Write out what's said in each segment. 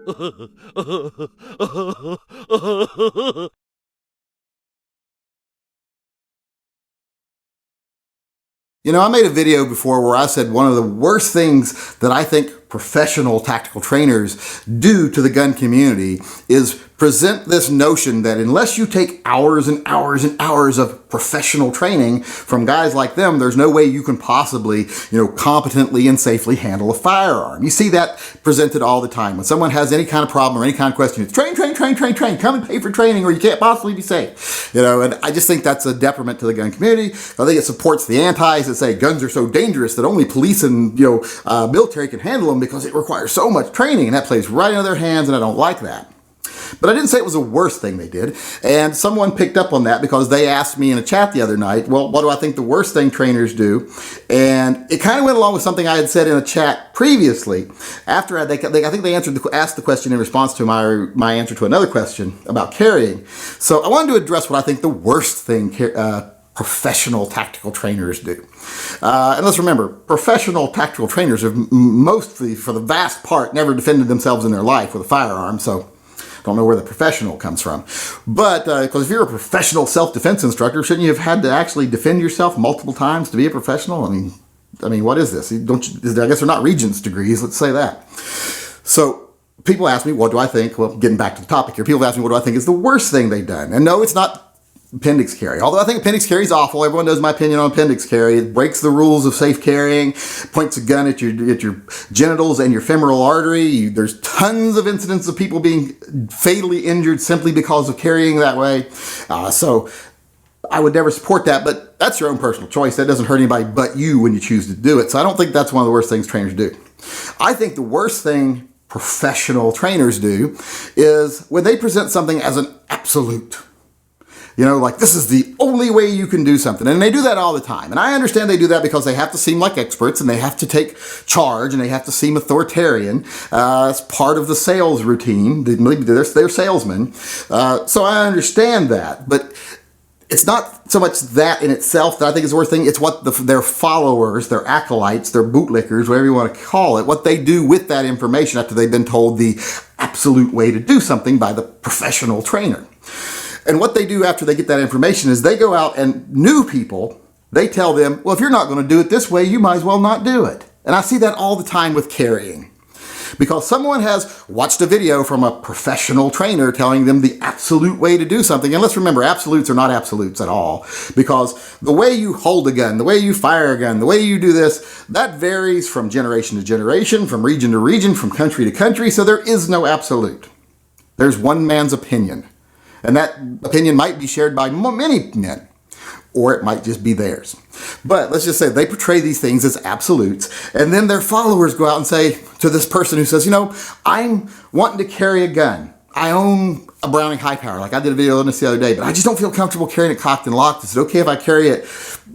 You know, I made a video before where I said one of the worst things that I think professional tactical trainers do to the gun community is present this notion that unless you take hours and hours and hours of professional training from guys like them, there's no way you can possibly, competently and safely handle a firearm. You see that presented all the time. When someone has any kind of problem or any kind of question, it's train, train, train, train, train, come and pay for training or you can't possibly be safe. And I just think that's a detriment to the gun community. I think it supports the antis that say guns are so dangerous that only police and, military can handle them because it requires so much training, and that plays right into their hands, and I don't like that. But I didn't say it was the worst thing they did, and someone picked up on that because they asked me in a chat the other night, well, what do I think the worst thing trainers do? And it kind of went along with something I had said in a chat previously. After I think they asked the question in response to my answer to another question about carrying. So I wanted to address what I think the worst thing professional tactical trainers do. And let's remember, professional tactical trainers have mostly, for the vast part, never defended themselves in their life with a firearm, so don't know where the professional comes from. But, because if you're a professional self-defense instructor, shouldn't you have had to actually defend yourself multiple times to be a professional? I mean, what is this? I guess they're not regents degrees, let's say that. So, people ask me, what do I think? Well, getting back to the topic here, people ask me, what do I think is the worst thing they've done? And no, it's not appendix carry. Although I think appendix carry is awful. Everyone knows my opinion on appendix carry. It breaks the rules of safe carrying, points a gun at your genitals and your femoral artery. There's tons of incidents of people being fatally injured simply because of carrying that way. So I would never support that, but that's your own personal choice. That doesn't hurt anybody but you when you choose to do it. So I don't think that's one of the worst things trainers do. I think the worst thing professional trainers do is when they present something as an absolute. Like this is the only way you can do something. And they do that all the time. And I understand they do that because they have to seem like experts and they have to take charge and they have to seem authoritarian. It's part of the sales routine. They're salesmen. So I understand that. But it's not so much that in itself that I think is the worst thing. It's what their followers, their acolytes, their bootlickers, whatever you want to call it, what they do with that information after they've been told the absolute way to do something by the professional trainer. And what they do after they get that information is they go out and new people, they tell them, well, if you're not going to do it this way, you might as well not do it. And I see that all the time with carrying. Because someone has watched a video from a professional trainer telling them the absolute way to do something. And let's remember, absolutes are not absolutes at all. Because the way you hold a gun, the way you fire a gun, the way you do this, that varies from generation to generation, from region to region, from country to country. So there is no absolute. There's one man's opinion. And that opinion might be shared by many men, or it might just be theirs. But let's just say they portray these things as absolutes, and then their followers go out and say to this person who says, I'm wanting to carry a gun. I own a Browning high power, like I did a video on this the other day, but I just don't feel comfortable carrying it cocked and locked. Is it okay if I carry it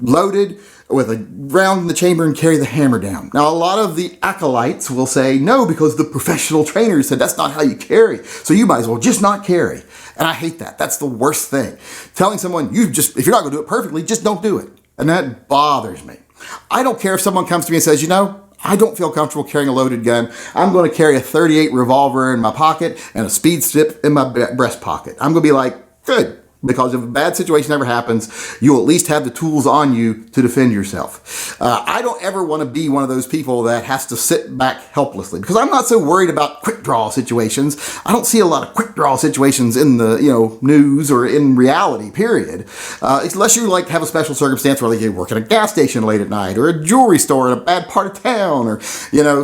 loaded with a round in the chamber and carry the hammer down? Now, a lot of the acolytes will say no, because the professional trainer said that's not how you carry. So you might as well just not carry. And I hate that. That's the worst thing. Telling someone, if you're not going to do it perfectly, just don't do it. And that bothers me. I don't care if someone comes to me and says, I don't feel comfortable carrying a loaded gun. I'm going to carry a .38 revolver in my pocket and a speed strip in my breast pocket. I'm going to be like, good. Because if a bad situation ever happens, you'll at least have the tools on you to defend yourself. I don't ever want to be one of those people that has to sit back helplessly, because I'm not so worried about quick draw situations. I don't see a lot of quick draw situations in the news or in reality, period. Unless you have a special circumstance where you work at a gas station late at night, or a jewelry store in a bad part of town, or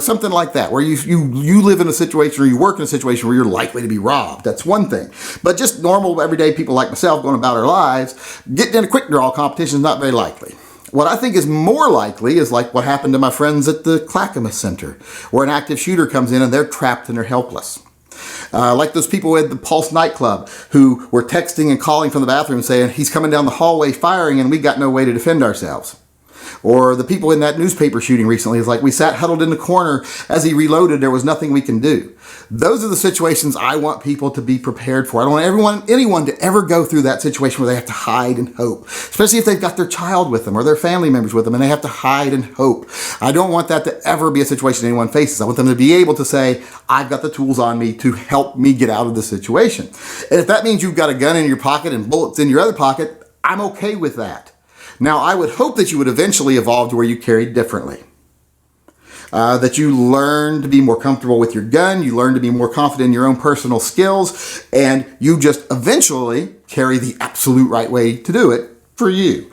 something like that, where you live in a situation or you work in a situation where you're likely to be robbed. That's one thing. But just normal everyday people like myself going about our lives, getting in a quick draw competition is not very likely. What I think is more likely is like what happened to my friends at the Clackamas Center, where an active shooter comes in and they're trapped and they're helpless. Like those people at the Pulse nightclub who were texting and calling from the bathroom saying, he's coming down the hallway firing and we got no way to defend ourselves. Or the people in that newspaper shooting recently, is like, we sat huddled in the corner as he reloaded, there was nothing we can do. Those are the situations I want people to be prepared for. I don't want anyone to ever go through that situation where they have to hide and hope, especially if they've got their child with them or their family members with them and they have to hide and hope. I don't want that to ever be a situation anyone faces. I want them to be able to say, I've got the tools on me to help me get out of the situation. And if that means you've got a gun in your pocket and bullets in your other pocket, I'm okay with that. Now, I would hope that you would eventually evolve to where you carry differently. That you learn to be more comfortable with your gun, you learn to be more confident in your own personal skills, and you just eventually carry the absolute right way to do it for you.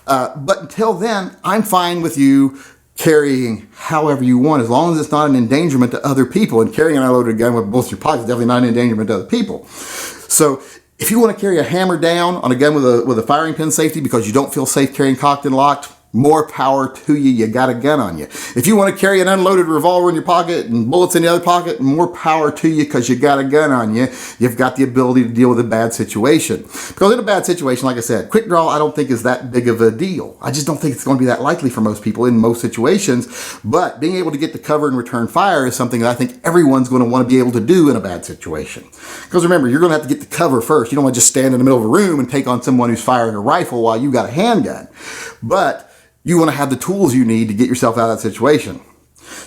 But until then, I'm fine with you carrying however you want, as long as it's not an endangerment to other people. And carrying an unloaded gun with both your pockets is definitely not an endangerment to other people. So if you want to carry a hammer down on a gun with a firing pin safety because you don't feel safe carrying cocked and locked, more power to you. You got a gun on you. If you want to carry an unloaded revolver in your pocket and bullets in the other pocket, more power to you because you got a gun on you. You've got the ability to deal with a bad situation. Because in a bad situation, like I said, quick draw I don't think is that big of a deal. I just don't think it's going to be that likely for most people in most situations. But being able to get to cover and return fire is something that I think everyone's going to want to be able to do in a bad situation. Because remember, you're going to have to get the cover first. You don't want to just stand in the middle of a room and take on someone who's firing a rifle while you got a handgun. But you want to have the tools you need to get yourself out of that situation.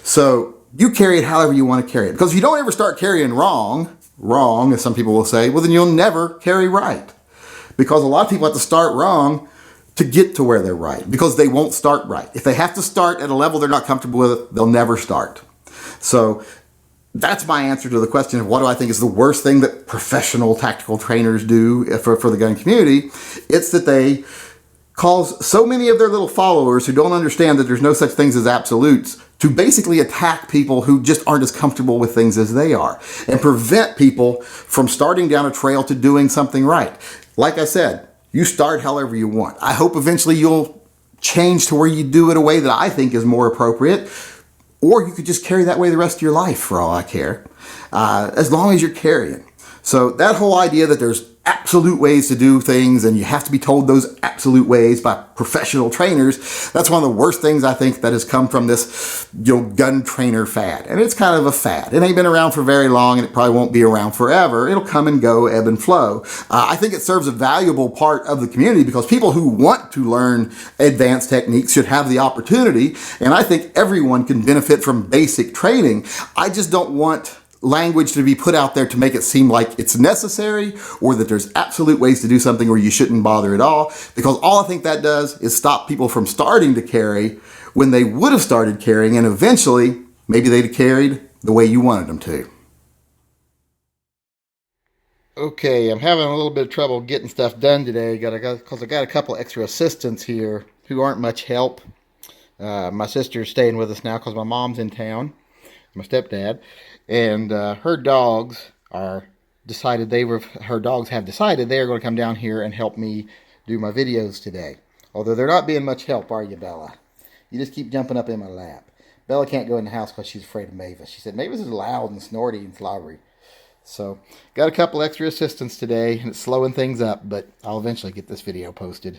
So you carry it however you want to carry it. Because if you don't ever start carrying wrong, as some people will say, well, then you'll never carry right. Because a lot of people have to start wrong to get to where they're right. Because they won't start right. If they have to start at a level they're not comfortable with, they'll never start. So that's my answer to the question of what do I think is the worst thing that professional tactical trainers do for the gun community. It's that they cause so many of their little followers who don't understand that there's no such things as absolutes to basically attack people who just aren't as comfortable with things as they are and prevent people from starting down a trail to doing something right. Like I said, you start however you want. I hope eventually you'll change to where you do it a way that I think is more appropriate, or you could just carry that way the rest of your life for all I care, as long as you're carrying. So that whole idea that there's absolute ways to do things and you have to be told those absolute ways by professional trainers, that's one of the worst things I think that has come from this gun trainer fad. And it's kind of a fad. It ain't been around for very long and it probably won't be around forever. It'll come and go, ebb and flow. I think it serves a valuable part of the community because people who want to learn advanced techniques should have the opportunity. And I think everyone can benefit from basic training. I just don't want language to be put out there to make it seem like it's necessary or that there's absolute ways to do something where you shouldn't bother at all, because all I think that does is stop people from starting to carry when they would have started carrying, and eventually maybe they'd have carried the way you wanted them to. Okay, I'm having a little bit of trouble getting stuff done today because I got a couple extra assistants here who aren't much help. My sister's staying with us now because my mom's in town, my stepdad. And her dogs have decided they are going to come down here and help me do my videos today. Although they're not being much help, are you, Bella? You just keep jumping up in my lap. Bella can't go in the house because she's afraid of Mavis. She said Mavis is loud and snorty and slobbery. So, got a couple extra assistants today, and it's slowing things up, but I'll eventually get this video posted.